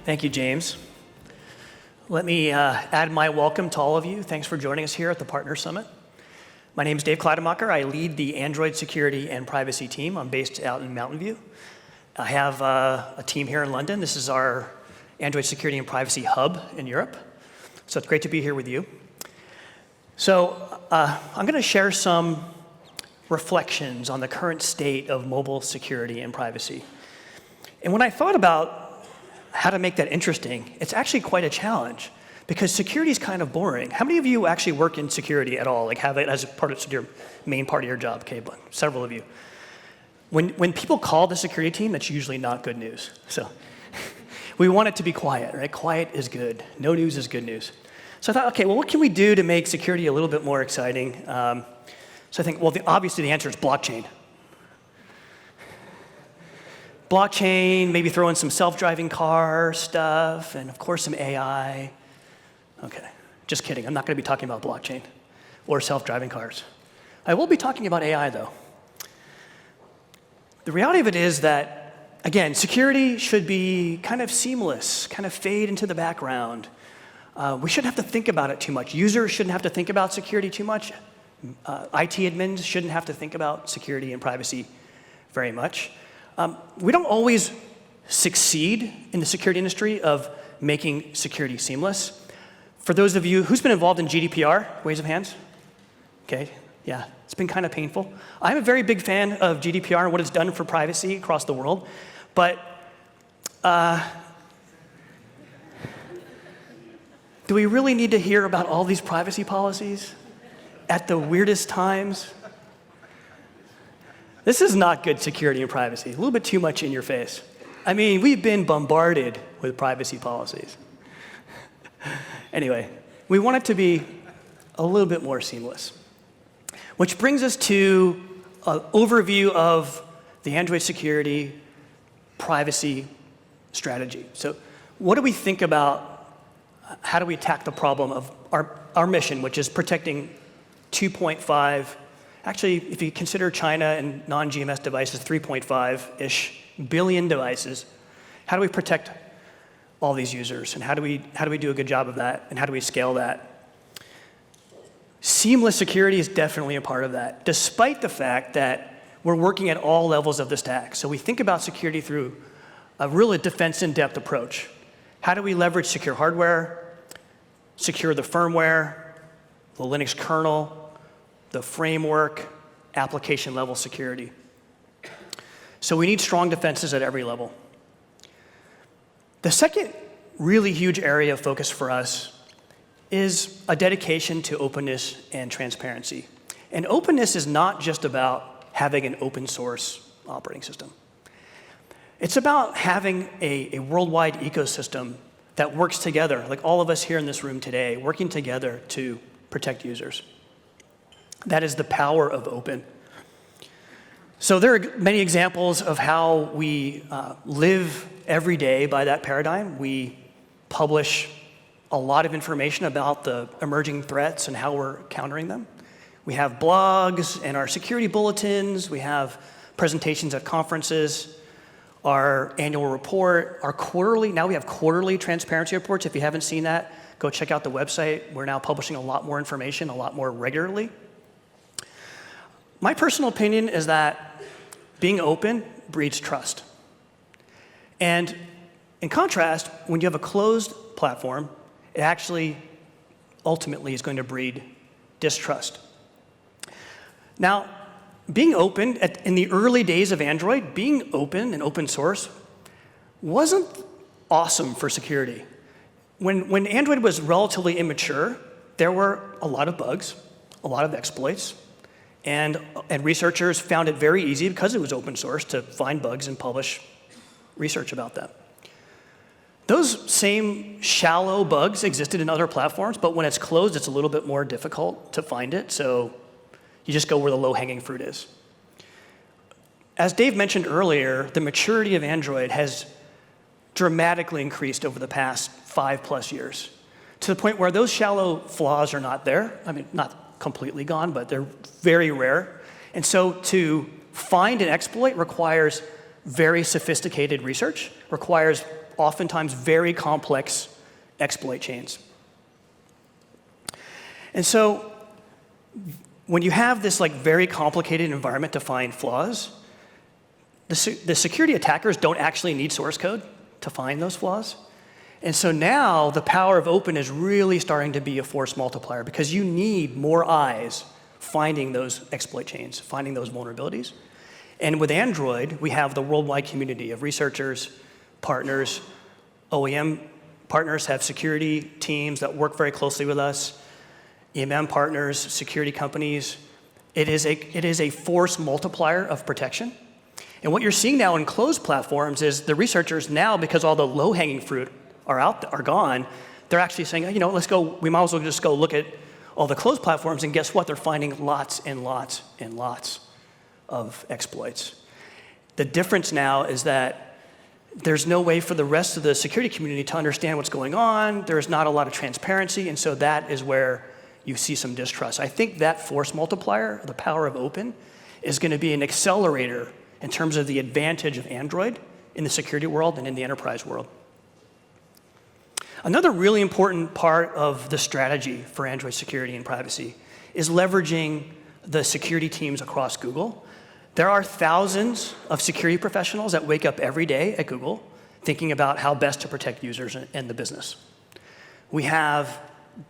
Thank you, James. Let me add my welcome to all of you. Thanks for joining us here at the Partner Summit. My name is Dave Kleidermacher. I lead the Android security and privacy team. I'm based out in Mountain View. I have a team here in London. This is our Android security and privacy hub in Europe. So it's great to be here with you. So I'm going to share some reflections on the current state of mobile security and privacy. And when I thought about how to make that interesting, it's actually quite a challenge because security is kind of boring. How many of you actually work in security at all, like have it as a part of your main part of your job? Okay, but several of you. When people call the security team, that's usually not good news. So we want it to be quiet, right? Quiet is good. No news is good news. So I thought, okay, well, what can we do to make security a little bit more exciting? So I think, well, obviously the answer is blockchain. Blockchain, maybe throw in some self-driving car stuff, and of course some AI. Okay, just kidding. I'm not going to be talking about blockchain or self-driving cars. I will be talking about AI, though. The reality of it is that, again, security should be kind of seamless, kind of fade into the background. We shouldn't have to think about it too much. Users shouldn't have to think about security too much. IT admins shouldn't have to think about security and privacy very much. We don't always succeed in the security industry of making security seamless. For those of you, who's been involved in GDPR? Raise of hands. Okay, yeah, it's been kind of painful. I'm a very big fan of GDPR and what it's done for privacy across the world, but do we really need to hear about all these privacy policies at the weirdest times? This is not good security and privacy, a little bit too much in your face. I mean, we've been bombarded with privacy policies. Anyway, we want it to be a little bit more seamless. Which brings us to an overview of the Android security privacy strategy. So what do we think about, how do we attack the problem of our mission, which is protecting 2.5, actually, if you consider China and non-GMS devices, 3.5-ish billion devices, how do we protect all these users? And how do we do a good job of that? And how do we scale that? Seamless security is definitely a part of that, despite the fact that we're working at all levels of the stack. So we think about security through a really defense-in-depth approach. How do we leverage secure hardware, secure the firmware, the Linux kernel, the framework, application-level security. So we need strong defenses at every level. The second really huge area of focus for us is a dedication to openness and transparency. And openness is not just about having an open source operating system. It's about having a worldwide ecosystem that works together, like all of us here in this room today, working together to protect users. That is the power of open. So there are many examples of how we live every day by that paradigm. We publish a lot of information about the emerging threats and how we're countering them. We have blogs and our security bulletins. We have presentations at conferences, our annual report, our quarterly. Now we have quarterly transparency reports. If you haven't seen that, go check out the website. We're now publishing a lot more information, a lot more regularly. My personal opinion is that being open breeds trust. And in contrast, when you have a closed platform, it actually ultimately is going to breed distrust. Now, being open, in the early days of Android, being open and open source wasn't awesome for security. When Android was relatively immature, there were a lot of bugs, a lot of exploits, and researchers found it very easy, because it was open source, to find bugs and publish research about them. Those same shallow bugs existed in other platforms, but when it's closed, it's a little bit more difficult to find it, so you just go where the low-hanging fruit is. As Dave mentioned earlier, the maturity of Android has dramatically increased over the past 5+ years, to the point where those shallow flaws are not there. I mean, not completely gone, but they're very rare. And so to find an exploit requires very sophisticated research, requires oftentimes very complex exploit chains. And so when you have this like very complicated environment to find flaws, the security attackers don't actually need source code to find those flaws. And so now the power of open is really starting to be a force multiplier because you need more eyes finding those exploit chains, finding those vulnerabilities. And with Android, we have the worldwide community of researchers, partners, OEM partners have security teams that work very closely with us, EMM partners, security companies. It is a force multiplier of protection. And what you're seeing now in closed platforms is the researchers now, because all the low-hanging fruit are gone, they're actually saying, you know, we might as well just go look at all the closed platforms, and guess what? They're finding lots and lots and lots of exploits. The difference now is that there's no way for the rest of the security community to understand what's going on. There's not a lot of transparency, and so that is where you see some distrust. I think that force multiplier, the power of open, is going to be an accelerator in terms of the advantage of Android in the security world and in the enterprise world. Another really important part of the strategy for Android security and privacy is leveraging the security teams across Google. There are thousands of security professionals that wake up every day at Google thinking about how best to protect users and the business. We have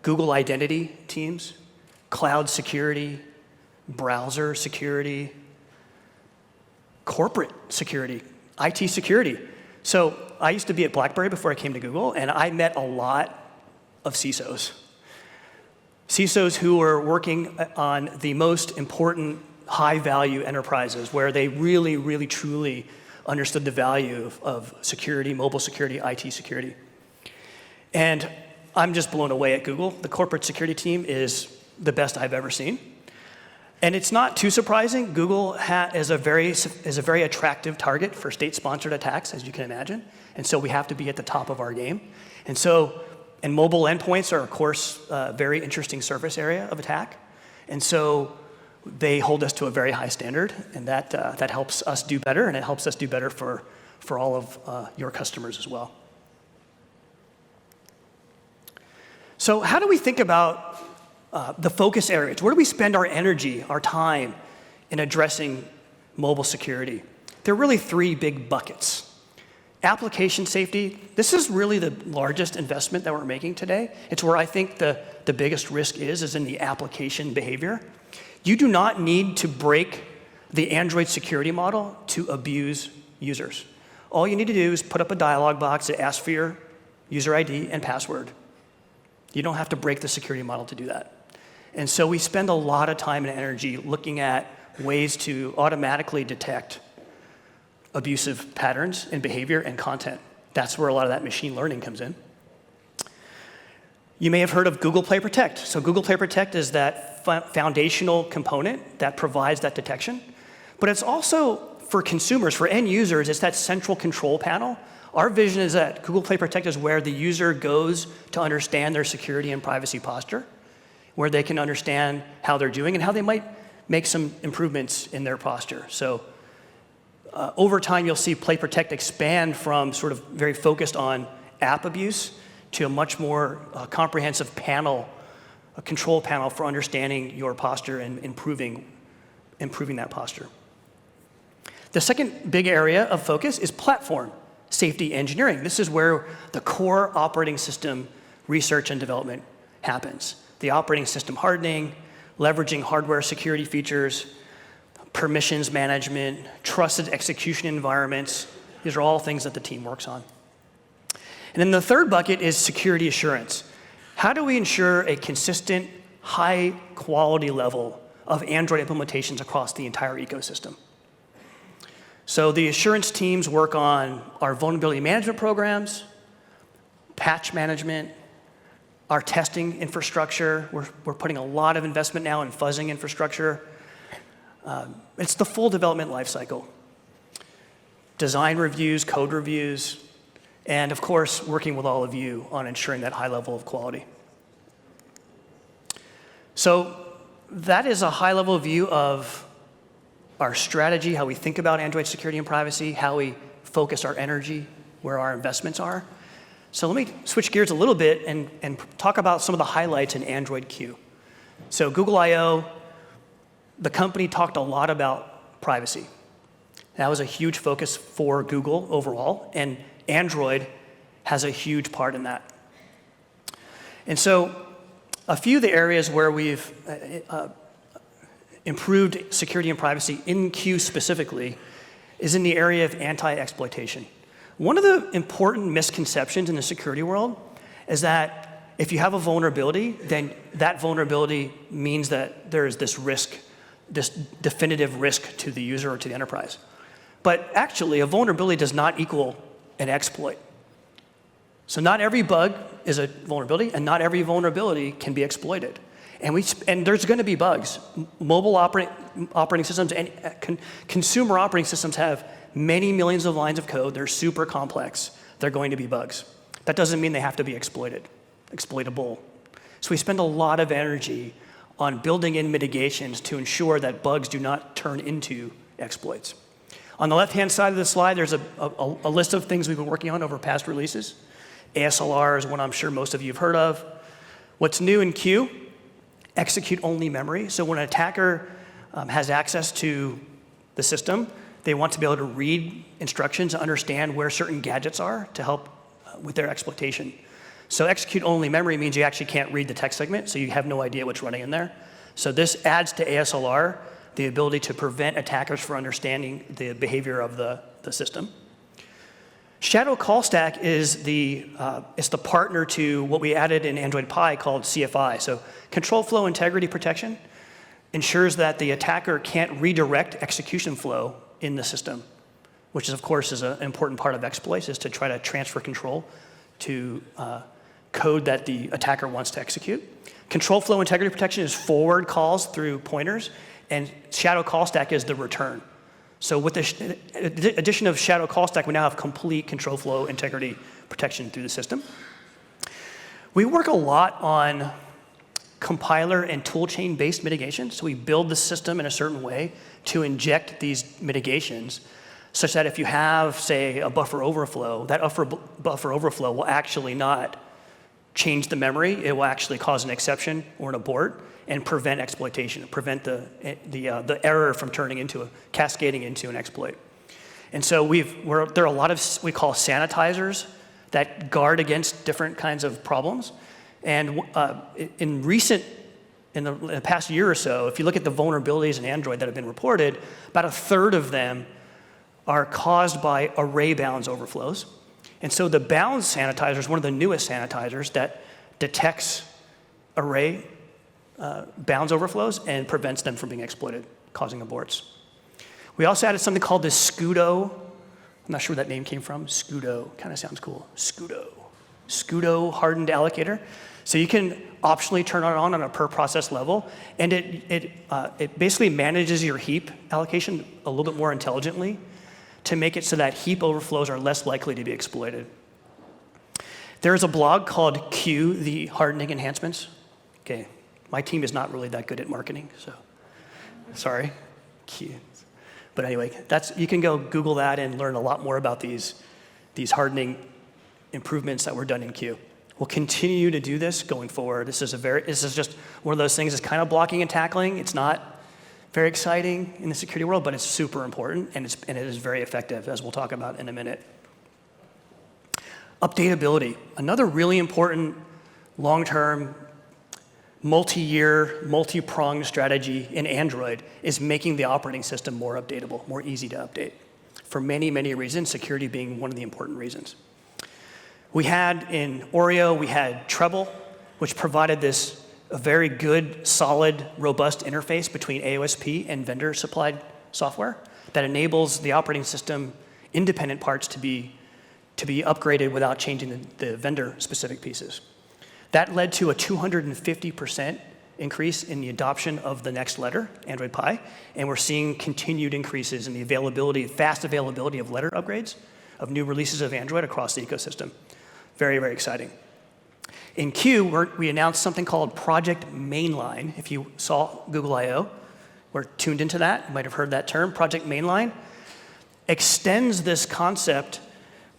Google identity teams, cloud security, browser security, corporate security, IT security. So I used to be at BlackBerry before I came to Google, and I met a lot of CISOs. CISOs who were working on the most important high-value enterprises where they really, really, truly understood the value of security, mobile security, IT security. And I'm just blown away at Google. The corporate security team is the best I've ever seen. And it's not too surprising. Google is a very attractive target for state-sponsored attacks, as you can imagine. And so we have to be at the top of our game. And mobile endpoints are, of course, a very interesting surface area of attack. And so they hold us to a very high standard, and that helps us do better, and it helps us do better for all of your customers as well. So how do we think about the focus areas? Where do we spend our energy, our time in addressing mobile security? There are really three big buckets. Application safety, this is really the largest investment that we're making today. It's where I think the biggest risk is in the application behavior. You do not need to break the Android security model to abuse users. All you need to do is put up a dialog box that asks for your user ID and password. You don't have to break the security model to do that. And so we spend a lot of time and energy looking at ways to automatically detect abusive patterns in behavior and content. That's where a lot of that machine learning comes in. You may have heard of Google Play Protect. So Google Play Protect is that foundational component that provides that detection. But it's also, for consumers, for end users, it's that central control panel. Our vision is that Google Play Protect is where the user goes to understand their security and privacy posture, where they can understand how they're doing and how they might make some improvements in their posture. So over time, you'll see Play Protect expand from sort of very focused on app abuse to a much more comprehensive panel, a control panel for understanding your posture and improving that posture. The second big area of focus is platform safety engineering. This is where the core operating system research and development happens. The operating system hardening, leveraging hardware security features, permissions management, trusted execution environments. These are all things that the team works on. And then the third bucket is security assurance. How do we ensure a consistent, high quality level of Android implementations across the entire ecosystem? So the assurance teams work on our vulnerability management programs, patch management, our testing infrastructure. We're putting a lot of investment now in fuzzing infrastructure. It's the full development lifecycle. Design reviews, code reviews, and of course, working with all of you on ensuring that high level of quality. So that is a high level view of our strategy, how we think about Android security and privacy, how we focus our energy where our investments are. So let me switch gears a little bit and talk about some of the highlights in Android Q. So Google I/O, the company talked a lot about privacy. That was a huge focus for Google overall, and Android has a huge part in that. And so a few of the areas where we've improved security and privacy in Q specifically is in the area of anti-exploitation. One of the important misconceptions in the security world is that if you have a vulnerability, then that vulnerability means that there is this risk, this definitive risk to the user or to the enterprise. But actually, a vulnerability does not equal an exploit. So not every bug is a vulnerability, and not every vulnerability can be exploited. And there's going to be bugs. Mobile operating systems and consumer operating systems have many millions of lines of code. They're super complex. They're going to be bugs. That doesn't mean they have to be exploitable. So we spend a lot of energy on building in mitigations to ensure that bugs do not turn into exploits. On the left-hand side of the slide, there's a list of things we've been working on over past releases. ASLR is one I'm sure most of you have heard of. What's new in Q? Execute-only memory. So when an attacker has access to the system, they want to be able to read instructions and understand where certain gadgets are to help with their exploitation. So execute-only memory means you actually can't read the text segment, so you have no idea what's running in there. So this adds to ASLR the ability to prevent attackers from understanding the behavior of the system. Shadow Call Stack is the partner to what we added in Android Pie called CFI. So Control Flow Integrity Protection ensures that the attacker can't redirect execution flow in the system, which is, of course, is an important part of exploits, is to try to transfer control to code that the attacker wants to execute. Control Flow Integrity Protection is forward calls through pointers, and Shadow Call Stack is the return. So with the addition of Shadow Call Stack, we now have complete control flow integrity protection through the system. We work a lot on compiler and toolchain-based mitigation. So we build the system in a certain way to inject these mitigations such that if you have, say, a buffer overflow, that buffer overflow will actually not change the memory. It will actually cause an exception or an abort and prevent exploitation, prevent the error from cascading into an exploit. And so there are a lot of we call sanitizers that guard against different kinds of problems. And in the past year or so, if you look at the vulnerabilities in Android that have been reported, about a third of them are caused by array bounds overflows. And so the bounds sanitizer is one of the newest sanitizers that detects array bounds overflows and prevents them from being exploited, causing aborts. We also added something called the Scudo. I'm not sure where that name came from. Scudo, kind of sounds cool. Scudo hardened allocator. So you can optionally turn it on a per process level, and it basically manages your heap allocation a little bit more intelligently to make it so that heap overflows are less likely to be exploited. There's a blog called Q, the hardening enhancements. Okay, my team is not really that good at marketing, so sorry, Q. But anyway, you can go Google that and learn a lot more about these hardening improvements that were done in Q. We'll continue to do this going forward. This is just one of those things that's kind of blocking and tackling. It's not very exciting in the security world, but it's super important, and it is very effective, as we'll talk about in a minute. Updatability, another really important long-term, multi-year, multi-pronged strategy in Android is making the operating system more updatable, more easy to update. For many, many reasons, security being one of the important reasons. We had in Oreo, we had Treble, which provided a very good, solid, robust interface between AOSP and vendor-supplied software that enables the operating system independent parts to be upgraded without changing the vendor-specific pieces. That led to a 250% increase in the adoption of the next letter, Android Pie, and we're seeing continued increases in the fast availability of letter upgrades of new releases of Android across the ecosystem. Very, very exciting. In Q, we announced something called Project Mainline. If you saw Google I/O, we're tuned into that. You might have heard that term. Project Mainline extends this concept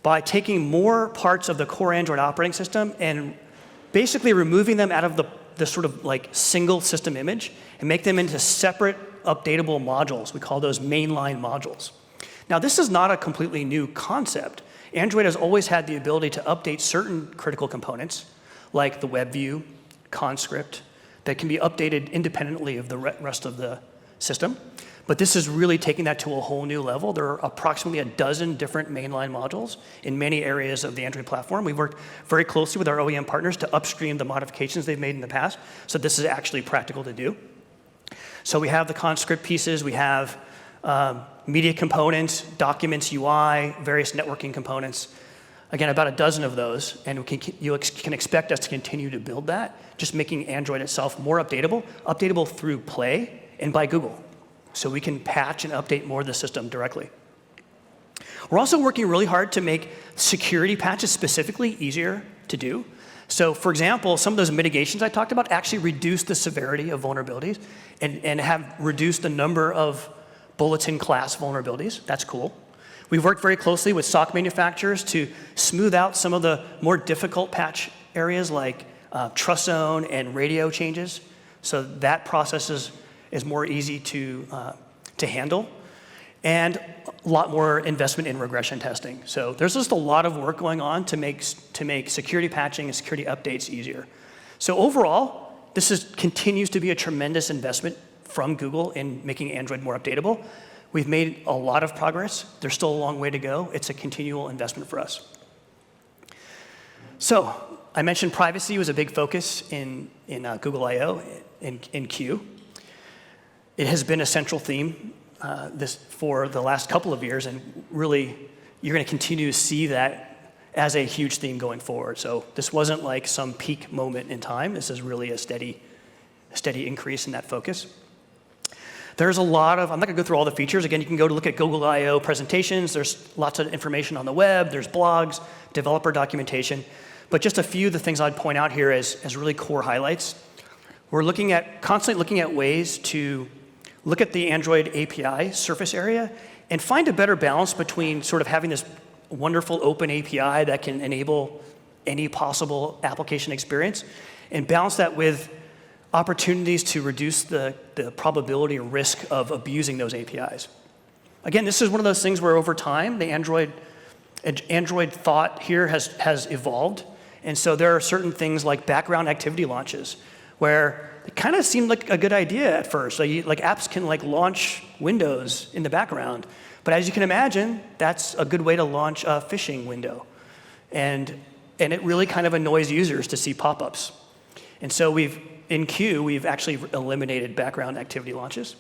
by taking more parts of the core Android operating system and basically removing them out of the sort of like single system image and make them into separate updatable modules. We call those mainline modules. Now, this is not a completely new concept. Android has always had the ability to update certain critical components, like the web view, Conscript, that can be updated independently of the rest of the system. But this is really taking that to a whole new level. There are approximately a dozen different mainline modules in many areas of the Android platform. We've worked very closely with our OEM partners to upstream the modifications they've made in the past, so this is actually practical to do. So we have the Conscript pieces, we have media components, documents, UI, various networking components. Again, about a dozen of those, and you can expect us to continue to build that, just making Android itself more updatable through Play and by Google. So we can patch and update more of the system directly. We're also working really hard to make security patches specifically easier to do. So for example, some of those mitigations I talked about actually reduce the severity of vulnerabilities and have reduced the number of bulletin class vulnerabilities. That's cool. We've worked very closely with SOC manufacturers to smooth out some of the more difficult patch areas like trust zone and radio changes. So that process is more easy to handle. And a lot more investment in regression testing. So there's just a lot of work going on to make security patching and security updates easier. So overall, this continues to be a tremendous investment from Google in making Android more updatable. We've made a lot of progress. There's still a long way to go. It's a continual investment for us. So I mentioned privacy was a big focus in Google I/O in Q. It has been a central theme for the last couple of years, and really, you're going to continue to see that as a huge theme going forward. So this wasn't like some peak moment in time. This is really a steady increase in that focus. There's a lot of, I'm not going to go through all the features. Again, you can go to look at Google I/O presentations. There's lots of information on the web. There's blogs, developer documentation. But just a few of the things I'd point out here as really core highlights. We're constantly looking at ways to look at the Android API surface area and find a better balance between sort of having this wonderful open API that can enable any possible application experience and balance that with opportunities to reduce the probability or risk of abusing those APIs. Again, this is one of those things where over time, the Android thought here has evolved. And so there are certain things like background activity launches where it kind of seemed like a good idea at first. Like apps can like launch Windows in the background. But as you can imagine, that's a good way to launch a phishing window. And it really kind of annoys users to see pop-ups. And so in Q, we've actually eliminated background activity launches.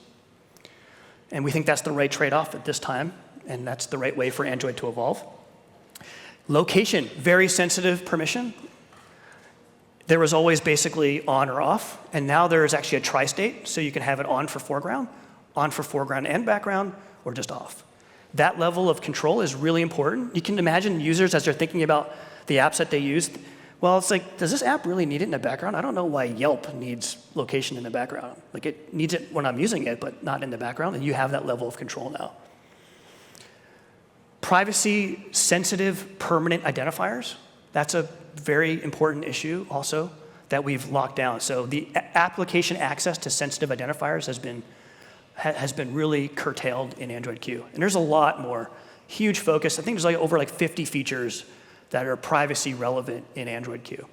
And we think that's the right trade-off at this time, and that's the right way for Android to evolve. Location, very sensitive permission. There was always basically on or off, and now there is actually a tri-state, so you can have it on for foreground and background, or just off. That level of control is really important. You can imagine users as they're thinking about the apps that they use. Well, it's like, does this app really need it in the background? I don't know why Yelp needs location in the background. Like it needs it when I'm using it, but not in the background, and you have that level of control now. Privacy-sensitive permanent identifiers. That's a very important issue also that we've locked down. So the application access to sensitive identifiers has been really curtailed in Android Q. And there's a lot more. Huge focus. I think there's over 50 features that are privacy relevant in Android Q.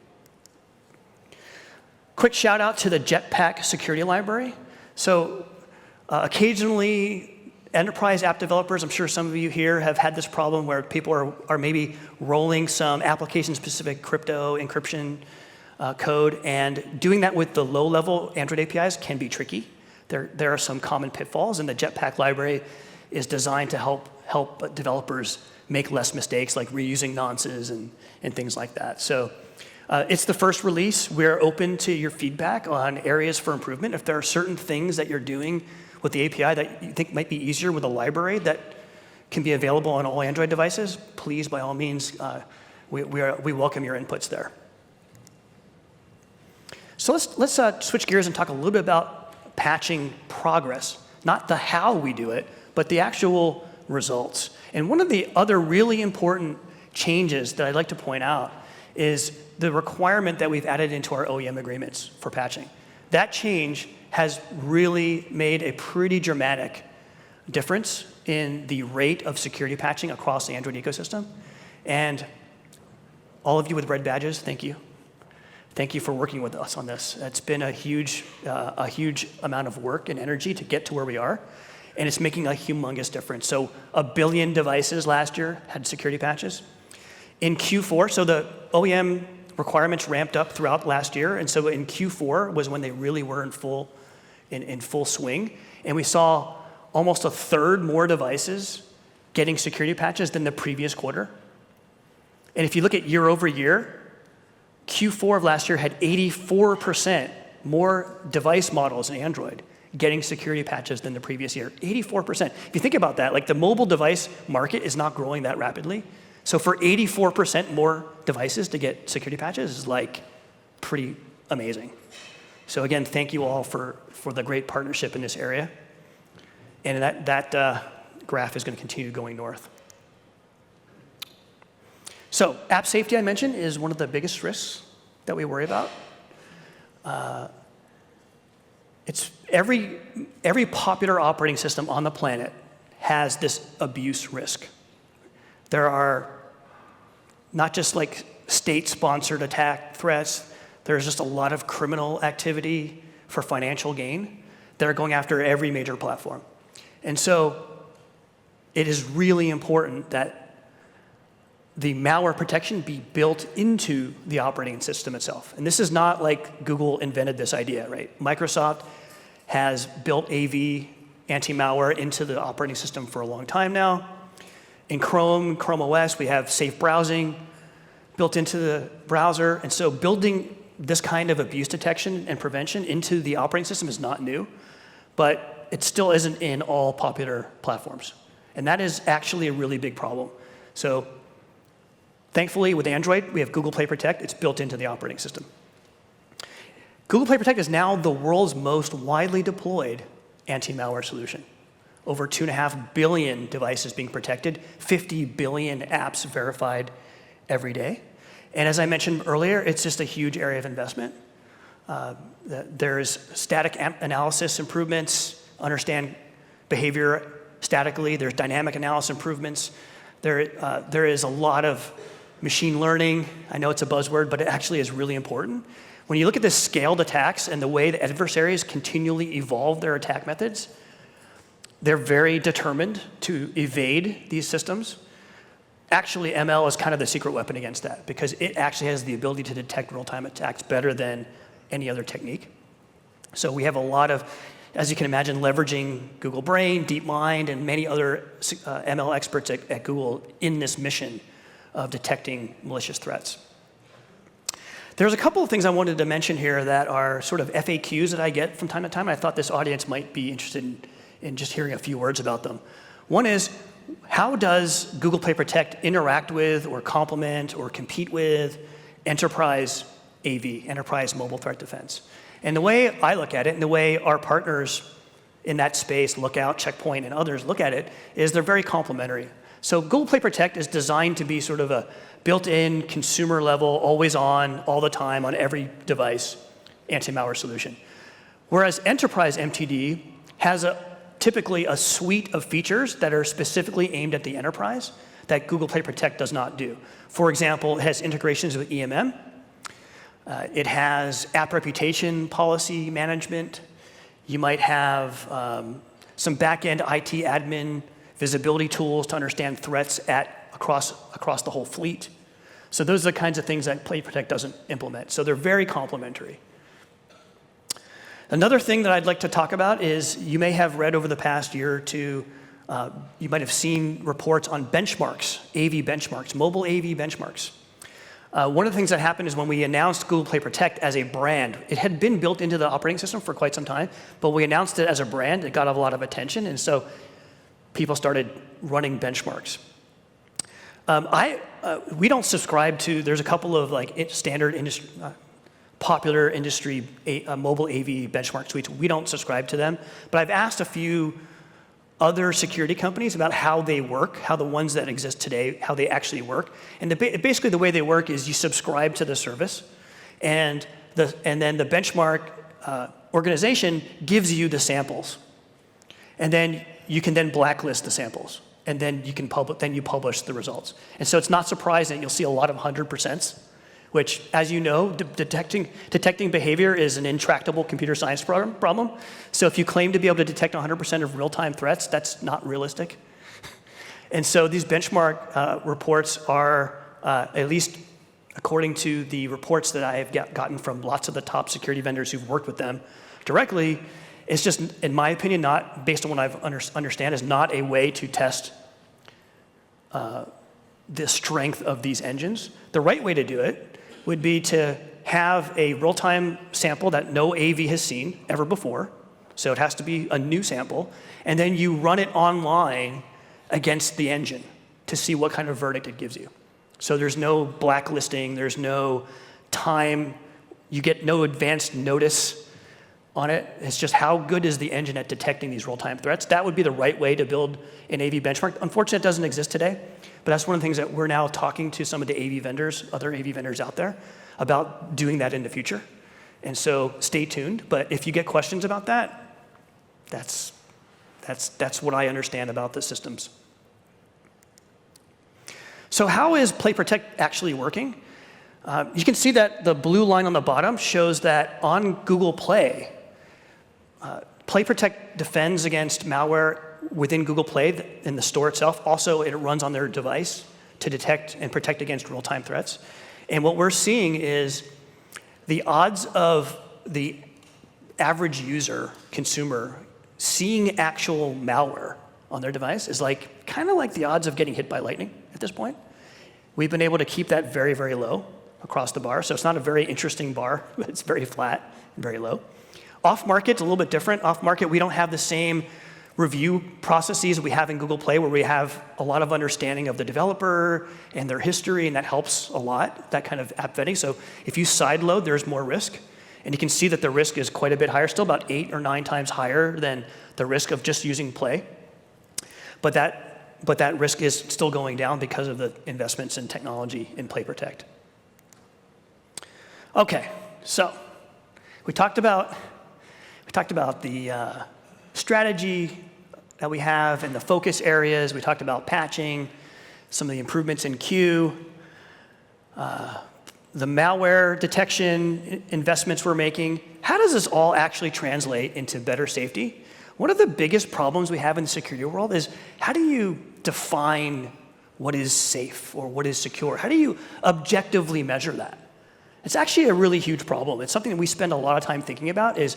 Quick shout out to the Jetpack security library. So occasionally, enterprise app developers, I'm sure some of you here have had this problem where people are maybe rolling some application-specific crypto encryption code, and doing that with the low-level Android APIs can be tricky. There are some common pitfalls, and the Jetpack library is designed to help developers make less mistakes, like reusing nonces and things like that. So it's the first release. We're open to your feedback on areas for improvement. If there are certain things that you're doing with the API that you think might be easier with a library that can be available on all Android devices, please, by all means, we welcome your inputs there. So let's switch gears and talk a little bit about patching progress. Not the how we do it, but the actual results. And one of the other really important changes that I'd like to point out is the requirement that we've added into our OEM agreements for patching. That change has really made a pretty dramatic difference in the rate of security patching across the Android ecosystem. And all of you with red badges, thank you. Thank you for working with us on this. It's been a huge amount of work and energy to get to where we are, and it's making a humongous difference. So 1 billion devices last year had security patches. In Q4, so the OEM requirements ramped up throughout last year, and so in Q4 was when they really were in full swing, and we saw almost 1/3 more devices getting security patches than the previous quarter. And if you look at year over year, Q4 of last year had 84% more device models in Android getting security patches than the previous year. 84%. If you think about that, like the mobile device market is not growing that rapidly. So for 84% more devices to get security patches is like pretty amazing. So again, thank you all for the great partnership in this area. And that graph is going to continue going north. So app safety, I mentioned, is one of the biggest risks that we worry about. It's every popular operating system on the planet has this abuse risk. There are not just like state-sponsored attack threats, there's just a lot of criminal activity for financial gain that are going after every major platform. And so it is really important that the malware protection be built into the operating system itself. And this is not like Google invented this idea, right? Microsoft has built AV anti-malware into the operating system for a long time now. In Chrome OS, we have safe browsing built into the browser. And so building this kind of abuse detection and prevention into the operating system is not new, but it still isn't in all popular platforms. And that is actually a really big problem. So thankfully, with Android, we have Google Play Protect. It's built into the operating system. Google Play Protect is now the world's most widely deployed anti-malware solution. Over 2.5 billion devices being protected, 50 billion apps verified every day. And as I mentioned earlier, it's just a huge area of investment. There's static analysis improvements, understand behavior statically. There's dynamic analysis improvements. There is a lot of machine learning. I know it's a buzzword, but it actually is really important. When you look at the scaled attacks and the way the adversaries continually evolve their attack methods, they're very determined to evade these systems. Actually, ML is kind of the secret weapon against that because it actually has the ability to detect real-time attacks better than any other technique. So we have a lot of, as you can imagine, leveraging Google Brain, DeepMind, and many other ML experts at Google in this mission of detecting malicious threats. There's a couple of things I wanted to mention here that are sort of FAQs that I get from time to time. I thought this audience might be interested in just hearing a few words about them. One is, how does Google Play Protect interact with or complement or compete with enterprise AV, enterprise mobile threat defense? And the way I look at it, and the way our partners in that space, Lookout, Checkpoint, and others look at it, is they're very complementary. So Google Play Protect is designed to be sort of a built-in, consumer level, always on, all the time, on every device anti-malware solution. Whereas Enterprise MTD has typically a suite of features that are specifically aimed at the enterprise that Google Play Protect does not do. For example, it has integrations with EMM. It has app reputation policy management. You might have some back-end IT admin visibility tools to understand threats across the whole fleet. So those are the kinds of things that Play Protect doesn't implement. So they're very complementary. Another thing that I'd like to talk about is you may have read over the past year or two, you might have seen reports on benchmarks, AV benchmarks, mobile AV benchmarks. One of the things that happened is when we announced Google Play Protect as a brand, it had been built into the operating system for quite some time, but we announced it as a brand, it got a lot of attention, and so people started running benchmarks. We don't subscribe to, there's a couple of like standard industry, popular industry mobile AV benchmark suites. We don't subscribe to them, but I've asked a few other security companies about how they work, how the ones that exist today, how they actually work. And basically the way they work is you subscribe to the service, and then the benchmark organization gives you the samples. And then you can then blacklist the samples. And then you publish the results. And so it's not surprising you'll see a lot of 100%, which, as you know, detecting behavior is an intractable computer science problem. So if you claim to be able to detect 100% of real-time threats, that's not realistic. And so these benchmark reports are, at least according to the reports that I have gotten from lots of the top security vendors who've worked with them directly, it's just, in my opinion, not, based on what I understand, is not a way to test the strength of these engines. The right way to do it would be to have a real-time sample that no AV has seen ever before, so it has to be a new sample, and then you run it online against the engine to see what kind of verdict it gives you. So there's no blacklisting, there's no time, you get no advanced notice on it. It's just how good is the engine at detecting these real-time threats. That would be the right way to build an AV benchmark. Unfortunately, it doesn't exist today, but that's one of the things that we're now talking to some of the AV vendors, other AV vendors out there, about doing that in the future. And so stay tuned, but if you get questions about that, that's what I understand about the systems. So how is PlayProtect actually working? You can see that the blue line on the bottom shows that on Google Play, PlayProtect defends against malware within Google Play in the store itself. Also, it runs on their device to detect and protect against real-time threats. And what we're seeing is the odds of the average user, consumer, seeing actual malware on their device is kind of like the odds of getting hit by lightning at this point. We've been able to keep that very, very low across the bar. So it's not a very interesting bar, but it's very flat and very low. Off-market's a little bit different. Off-market, we don't have the same review processes we have in Google Play, where we have a lot of understanding of the developer and their history, and that helps a lot, that kind of app vetting. So if you sideload, there's more risk. And you can see that the risk is quite a bit higher, still about 8 or 9 times higher than the risk of just using Play. But that risk is still going down because of the investments in technology in PlayProtect. Okay, so we talked about the strategy that we have and the focus areas. We talked about patching, some of the improvements in Q, the malware detection investments we're making. How does this all actually translate into better safety? One of the biggest problems we have in the security world is, how do you define what is safe or what is secure? How do you objectively measure that? It's actually a really huge problem. It's something that we spend a lot of time thinking about, is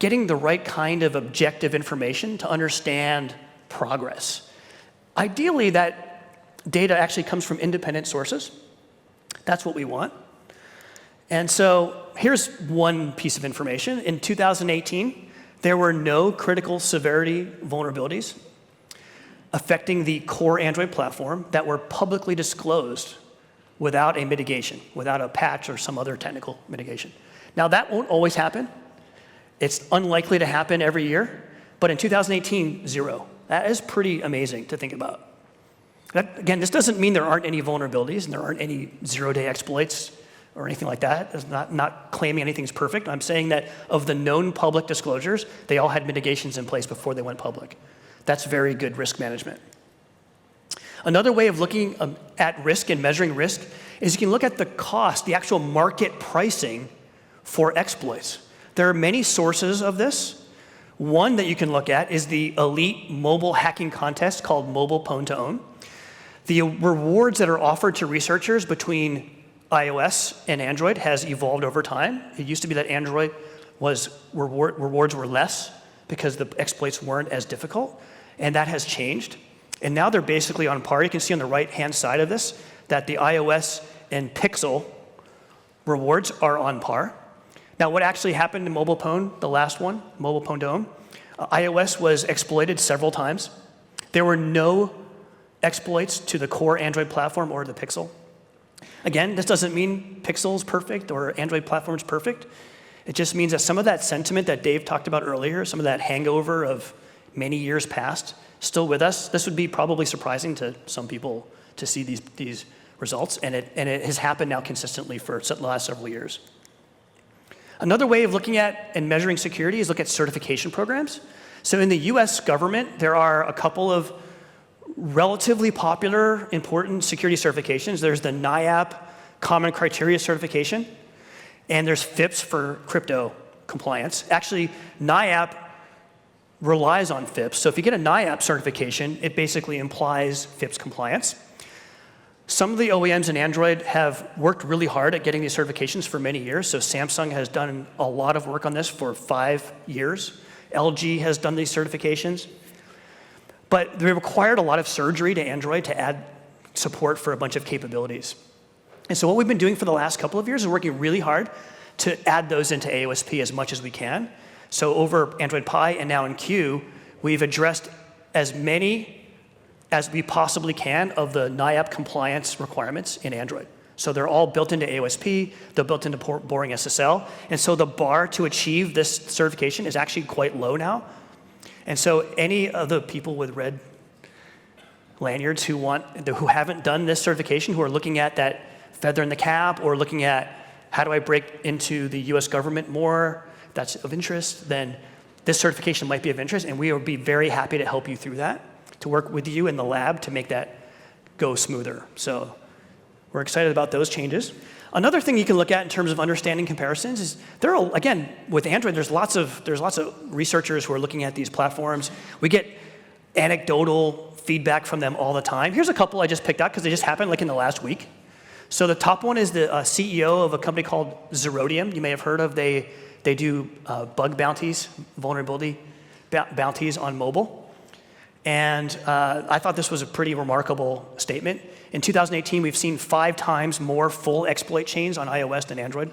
getting the right kind of objective information to understand progress. Ideally, that data actually comes from independent sources. That's what we want. And so here's one piece of information. In 2018, there were no critical severity vulnerabilities affecting the core Android platform that were publicly disclosed without a mitigation, without a patch or some other technical mitigation. Now, that won't always happen. It's unlikely to happen every year, but in 2018, 0. That is pretty amazing to think about. Again, this doesn't mean there aren't any vulnerabilities and there aren't any zero-day exploits or anything like that. It's not claiming anything's perfect. I'm saying that of the known public disclosures, they all had mitigations in place before they went public. That's very good risk management. Another way of looking at risk and measuring risk is you can look at the cost, the actual market pricing for exploits. There are many sources of this. One that you can look at is the elite mobile hacking contest called Mobile Pwn to Own. The rewards that are offered to researchers between iOS and Android has evolved over time. It used to be that Android rewards were less because the exploits weren't as difficult, and that has changed. And now they're basically on par. You can see on the right-hand side of this that the iOS and Pixel rewards are on par. Now, what actually happened in Mobile Pwn, the last one, Mobile Pwn to Own, iOS was exploited several times. There were no exploits to the core Android platform or the Pixel. Again, this doesn't mean Pixel's perfect or Android platform's perfect. It just means that some of that sentiment that Dave talked about earlier, some of that hangover of many years past, still with us. This would be probably surprising to some people to see these results, and it has happened now consistently for the last several years. Another way of looking at and measuring security is look at certification programs. So in the US government, there are a couple of relatively popular, important security certifications. There's the NIAP Common Criteria Certification, and there's FIPS for crypto compliance. Actually, NIAP relies on FIPS. So if you get a NIAP certification, it basically implies FIPS compliance. Some of the OEMs in Android have worked really hard at getting these certifications for many years. So Samsung has done a lot of work on this for 5 years. LG has done these certifications. But they required a lot of surgery to Android to add support for a bunch of capabilities. And so what we've been doing for the last couple of years is working really hard to add those into AOSP as much as we can. So over Android Pie and now in Q, we've addressed as many as we possibly can of the NIAP compliance requirements in Android. So they're all built into AOSP, they're built into Boring SSL, and so the bar to achieve this certification is actually quite low now. And so any of the people with red lanyards who haven't done this certification, who are looking at that feather in the cap or looking at how do I break into the US government more, that's of interest, then this certification might be of interest, and we will be very happy to help you through that, to work with you in the lab to make that go smoother. So we're excited about those changes. Another thing you can look at in terms of understanding comparisons is there are, again, with Android, there's lots of researchers who are looking at these platforms. We get anecdotal feedback from them all the time. Here's a couple I just picked out because they just happened like in the last week. So the top one is the CEO of a company called Zerodium. You may have heard of. They do bug bounties, vulnerability bounties on mobile. And I thought this was a pretty remarkable statement. In 2018, we've seen 5 times more full exploit chains on iOS than Android.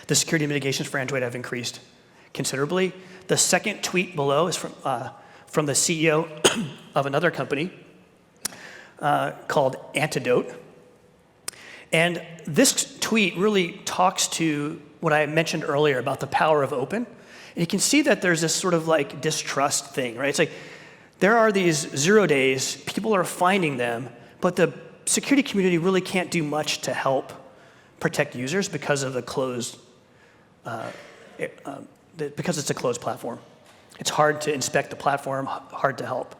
The security mitigations for Android have increased considerably. The second tweet below is from the CEO of another company called Antidote. And this tweet really talks to what I mentioned earlier about the power of open. And you can see that there's this sort of like distrust thing, right? It's like there are these 0 days, people are finding them, but the security community really can't do much to help protect users because of the closed, because it's a closed platform. It's hard to inspect the platform, hard to help.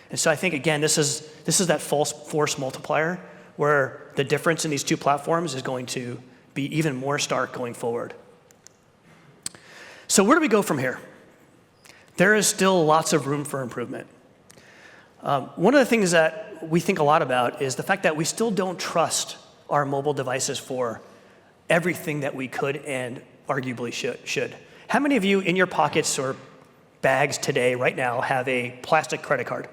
And so I think, again, this is that false force multiplier where the difference in these two platforms is going to be even more stark going forward. So where do we go from here? There is still lots of room for improvement. One of the things that we think a lot about is the fact that we still don't trust our mobile devices for everything that we could and arguably should. How many of you in your pockets or bags today, right now, have a plastic credit card?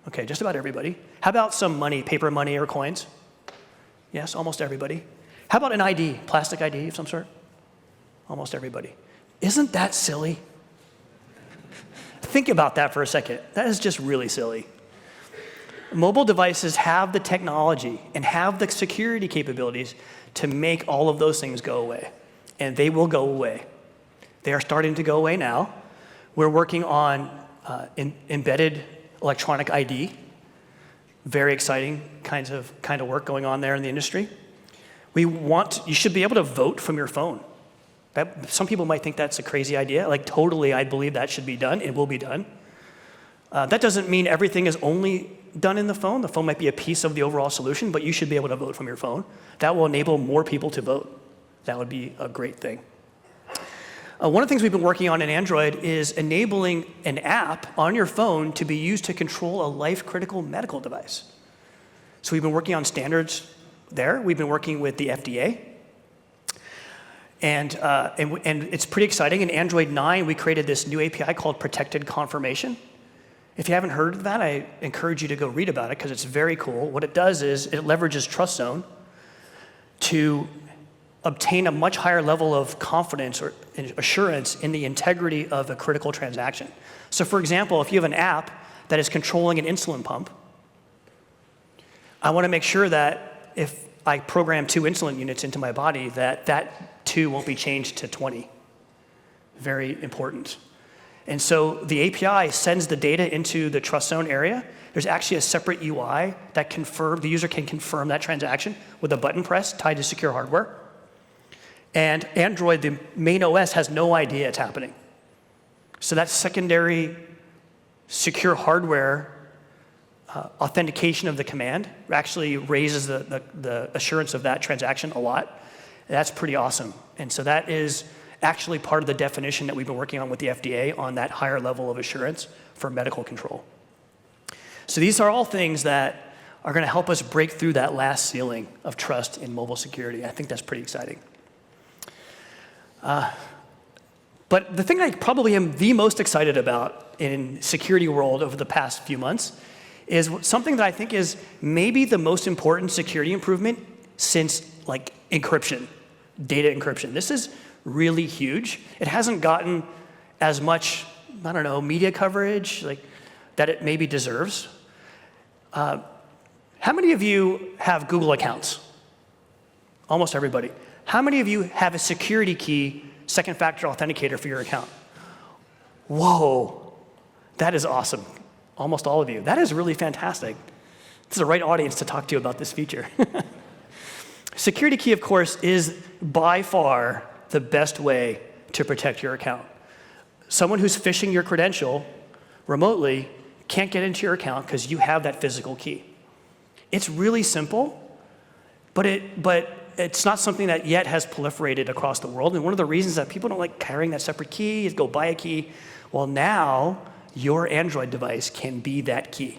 Okay, just about everybody. How about some money, paper money or coins? Yes, almost everybody. How about an ID, plastic ID of some sort? Almost everybody. Isn't that silly? Think about that for a second. That is just really silly. Mobile devices have the technology and have the security capabilities to make all of those things go away. And they will go away. They are starting to go away now. We're working on embedded electronic ID. Very exciting kind of work going on there in the industry. You should be able to vote from your phone. Some people might think that's a crazy idea. Like totally, I believe that should be done. It will be done. That doesn't mean everything is only done in the phone. The phone might be a piece of the overall solution, but you should be able to vote from your phone. That will enable more people to vote. That would be a great thing. One of the things we've been working on in Android is enabling an app on your phone to be used to control a life-critical medical device. So we've been working on standards there. We've been working with the FDA. And it's pretty exciting. In Android 9, we created this new API called Protected Confirmation. If you haven't heard of that, I encourage you to go read about it because it's very cool. What it does is it leverages TrustZone to obtain a much higher level of confidence or assurance in the integrity of a critical transaction. So for example, if you have an app that is controlling an insulin pump, I want to make sure that if I program 2 insulin units into my body, that 2 won't be changed to 20. Very important. And so the API sends the data into the trust zone area. There's actually a separate UI that the user can confirm that transaction with a button press tied to secure hardware. And Android, the main OS, has no idea it's happening. So that secondary secure hardware authentication of the command actually raises the assurance of that transaction a lot. That's pretty awesome. And so that is actually part of the definition that we've been working on with the FDA on that higher level of assurance for medical control. So these are all things that are going to help us break through that last ceiling of trust in mobile security. I think that's pretty exciting. But the thing I probably am the most excited about in security world over the past few months is something that I think is maybe the most important security improvement since like encryption, data encryption. This is really huge. It hasn't gotten as much, I don't know, media coverage like that it maybe deserves. How many of you have Google accounts? Almost everybody. How many of you have a security key, second factor authenticator for your account? Whoa, that is awesome. Almost all of you. That is really fantastic. This is the right audience to talk to you about this feature. Security key, of course, is by far the best way to protect your account. Someone who's phishing your credential remotely can't get into your account because you have that physical key. It's really simple, but it's not something that yet has proliferated across the world. And one of the reasons that people don't like carrying that separate key is go buy a key. Well, now your Android device can be that key.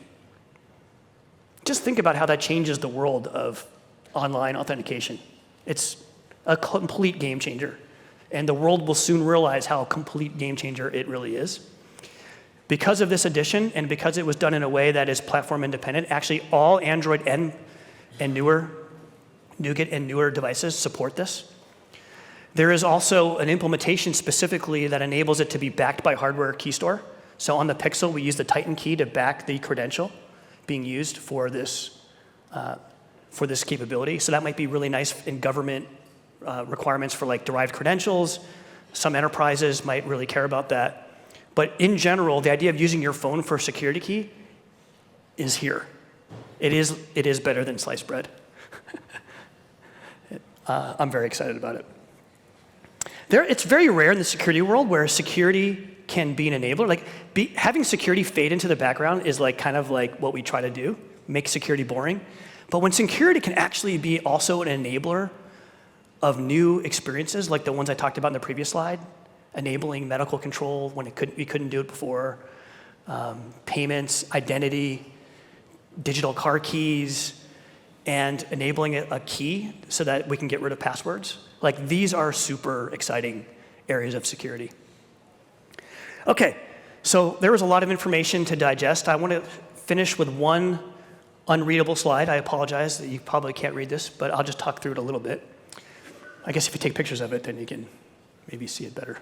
Just think about how that changes the world of online authentication. It's a complete game changer. And the world will soon realize how complete game changer it really is. Because of this addition, and because it was done in a way that is platform independent, actually all Android and newer Nougat and newer devices support this. There is also an implementation specifically that enables it to be backed by hardware key store. So on the Pixel, we use the Titan key to back the credential being used for this capability. So that might be really nice in government requirements for like derived credentials. Some enterprises might really care about that. But in general, the idea of using your phone for a security key is here. It is better than sliced bread. I'm very excited about it. It's very rare in the security world where security can be an enabler. Like having security fade into the background is like kind of like what we try to do, make security boring. But when security can actually be also an enabler of new experiences, like the ones I talked about in the previous slide, enabling medical control when we couldn't do it before, payments, identity, digital car keys, and enabling a key so that we can get rid of passwords. Like these are super exciting areas of security. Okay, so there was a lot of information to digest. I want to finish with one unreadable slide. I apologize that you probably can't read this, but I'll just talk through it a little bit. I guess if you take pictures of it, then you can maybe see it better.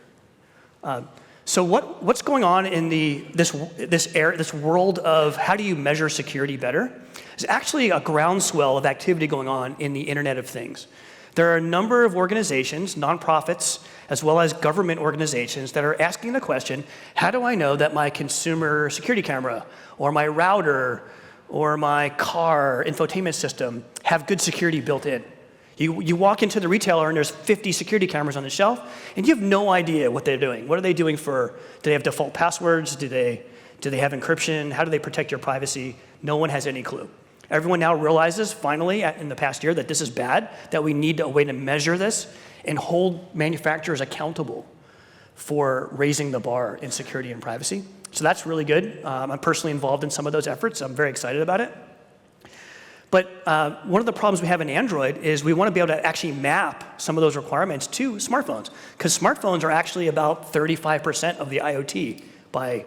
So what's going on in this world of how do you measure security better? There's actually a groundswell of activity going on in the Internet of Things. There are a number of organizations, nonprofits, as well as government organizations that are asking the question, how do I know that my consumer security camera or my router or my car infotainment system have good security built in? You walk into the retailer and there's 50 security cameras on the shelf, and you have no idea what they're doing. What are they doing do they have default passwords? Do they have encryption? How do they protect your privacy? No one has any clue. Everyone now realizes, finally, in the past year, that this is bad, that we need a way to measure this and hold manufacturers accountable for raising the bar in security and privacy. So that's really good. I'm personally involved in some of those efforts. I'm very excited about it. But one of the problems we have in Android is we want to be able to actually map some of those requirements to smartphones, because smartphones are actually about 35% of the IoT by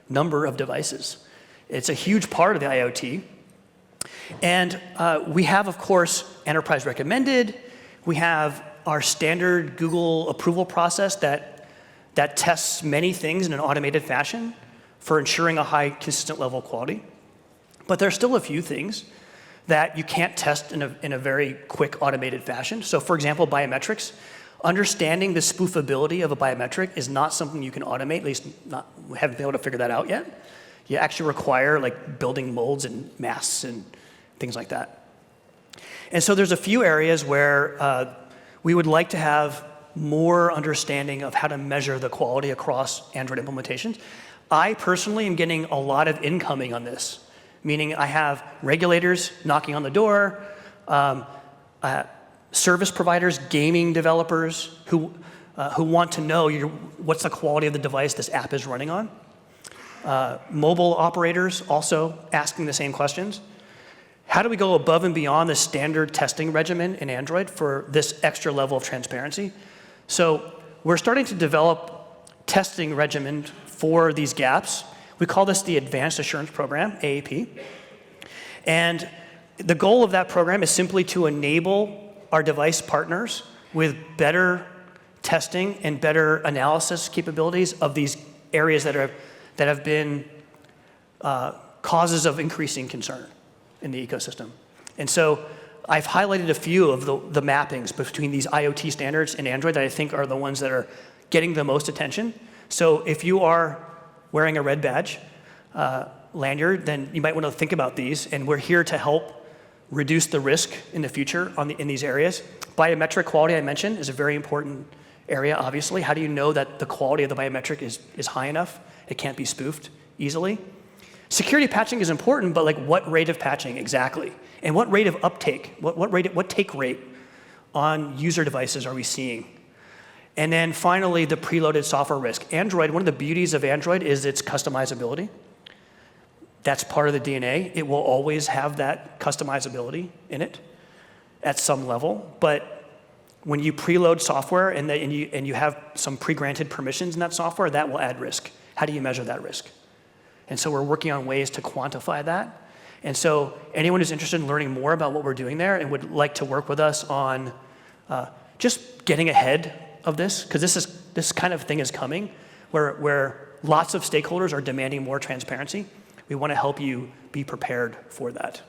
number of devices. It's a huge part of the IoT. And we have, of course, enterprise recommended. We have our standard Google approval process that tests many things in an automated fashion for ensuring a high, consistent level of quality. But there are still a few things that you can't test in a very quick automated fashion. So for example, biometrics. Understanding the spoofability of a biometric is not something you can automate, at least we haven't been able to figure that out yet. You actually require like building molds and masks and things like that. And so there's a few areas where we would like to have more understanding of how to measure the quality across Android implementations. I personally am getting a lot of incoming on this, meaning I have regulators knocking on the door, service providers, gaming developers who want to know what's the quality of the device this app is running on. Mobile operators also asking the same questions. How do we go above and beyond the standard testing regimen in Android for this extra level of transparency? So we're starting to develop testing regimen for these gaps. We call this the Advanced Assurance Program, AAP. And the goal of that program is simply to enable our device partners with better testing and better analysis capabilities of these areas that have been causes of increasing concern in the ecosystem. And so I've highlighted a few of the mappings between these IoT standards and Android that I think are the ones that are getting the most attention. So if you are wearing a red badge lanyard, then you might want to think about these, and we're here to help reduce the risk in the future in these areas. Biometric quality, I mentioned, is a very important area, obviously. How do you know that the quality of the biometric is high enough? It can't be spoofed easily. Security patching is important, but like what rate of patching exactly? And what rate of uptake, what take rate on user devices are we seeing? And then finally, the preloaded software risk. Android, one of the beauties of Android is its customizability. That's part of the DNA. It will always have that customizability in it at some level. But when you preload software and you have some pre-granted permissions in that software, that will add risk. How do you measure that risk? And so we're working on ways to quantify that. And so anyone who's interested in learning more about what we're doing there and would like to work with us on just getting ahead of this, because this kind of thing is coming, where lots of stakeholders are demanding more transparency. We want to help you be prepared for that.